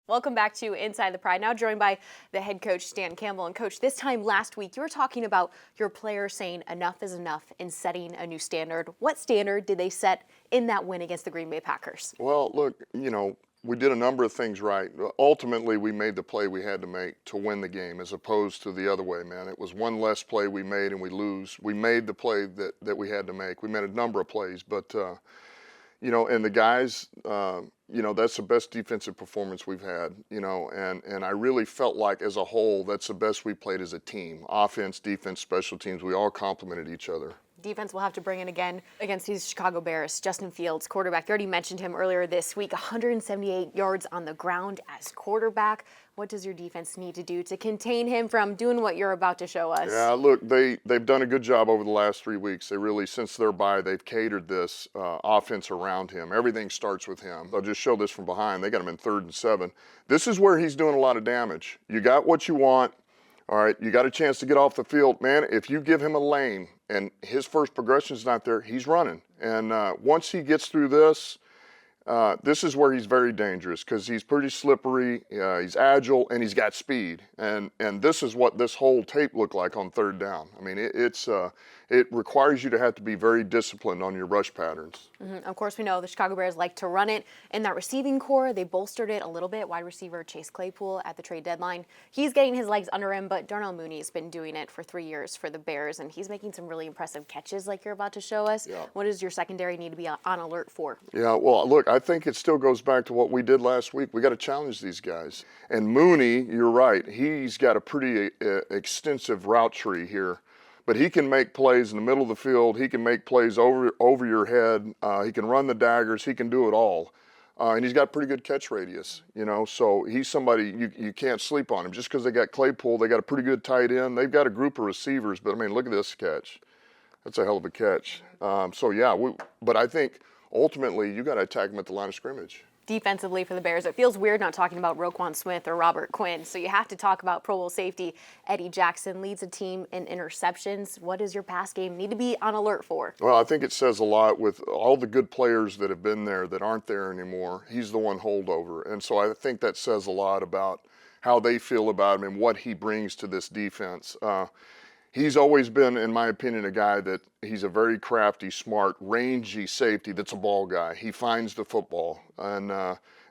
Welcome back to Inside the Pride. Now joined by the head coach, Dan Campbell. And coach, this time last week, you were talking about your players saying enough is enough and setting a new standard. What standard did they set in that win against the Green Bay Packers? Well, look, we did a number of things right. Ultimately, we made the play we had to make to win the game as opposed to the other way, man. It was one less play we made and we lose. We made the play that we had to make. We made a number of plays, but, and the guys, that's the best defensive performance we've had, and I really felt like as a whole, that's the best we played as a team. Offense, defense, special teams, we all complemented each other. Defense will have to bring in again against these Chicago Bears. Justin Fields, quarterback. You already mentioned him earlier this week, 178 yards on the ground as quarterback. What does your defense need to do to contain him from doing what you're about to show us? Yeah, look, they've done a good job over the last 3 weeks. They really, since their bye, they've catered this offense around him. Everything starts with him. I'll just show this from behind. They got him in 3rd and 7. This is where he's doing a lot of damage. You got what you want. All right, you got a chance to get off the field. Man, if you give him a lane and his first progression is not there, he's running. And once he gets through this, this is where he's very dangerous because he's pretty slippery, he's agile, and he's got speed. And this is what this whole tape looked like on 3rd down. I mean, it requires you to have to be very disciplined on your rush patterns. Of course, we know the Chicago Bears like to run it. In that receiving core, they bolstered it a little bit. Wide receiver Chase Claypool at the trade deadline. He's getting his legs under him, but Darnell Mooney has been doing it for 3 years for the Bears, and he's making some really impressive catches like you're about to show us. Yeah. What does your secondary need to be on alert for? Yeah, well, look, I think it still goes back to what we did last week. We got to challenge these guys. And Mooney, you're right, he's got a pretty extensive route tree here. But he can make plays in the middle of the field. He can make plays over your head. He can run the daggers. He can do it all. And he's got pretty good catch radius, So he's somebody you can't sleep on him. Just because they got Claypool, they got a pretty good tight end. They've got a group of receivers. But, I mean, look at this catch. That's a hell of a catch. But I think ultimately you got to attack him at the line of scrimmage. Defensively for the Bears, it feels weird not talking about Roquan Smith or Robert Quinn, so you have to talk about Pro Bowl safety Eddie Jackson. Leads a team in interceptions. What does your pass game need to be on alert for? Well, I think it says a lot with all the good players that have been there that aren't there anymore. He's the one holdover, and so I think that says a lot about how they feel about him and what he brings to this defense. He's always been, in my opinion, a guy that he's a very crafty, smart, rangy safety that's a ball guy. He finds the football, and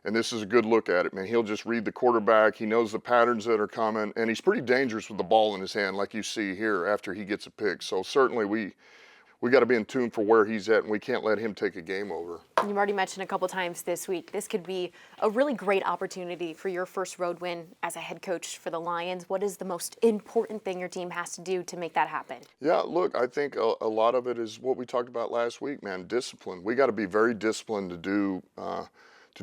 this is a good look at it, man. He'll just read the quarterback. He knows the patterns that are coming, and he's pretty dangerous with the ball in his hand like you see here after he gets a pick. So certainly we got to be in tune for where he's at, and we can't let him take a game over. You've already mentioned a couple times this week, this could be a really great opportunity for your first road win as a head coach for the Lions. What is the most important thing your team has to do to make that happen? Yeah, look, I think a lot of it is what we talked about last week, man, discipline. We got to be very disciplined to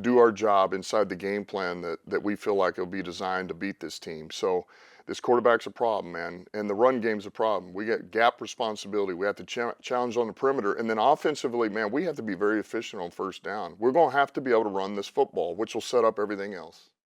do our job inside the game plan that we feel like it'll be designed to beat this team. So this quarterback's a problem, man, and the run game's a problem. We get gap responsibility. We have to challenge on the perimeter. And then offensively, man, we have to be very efficient on 1st down. We're going to have to be able to run this football, which will set up everything else.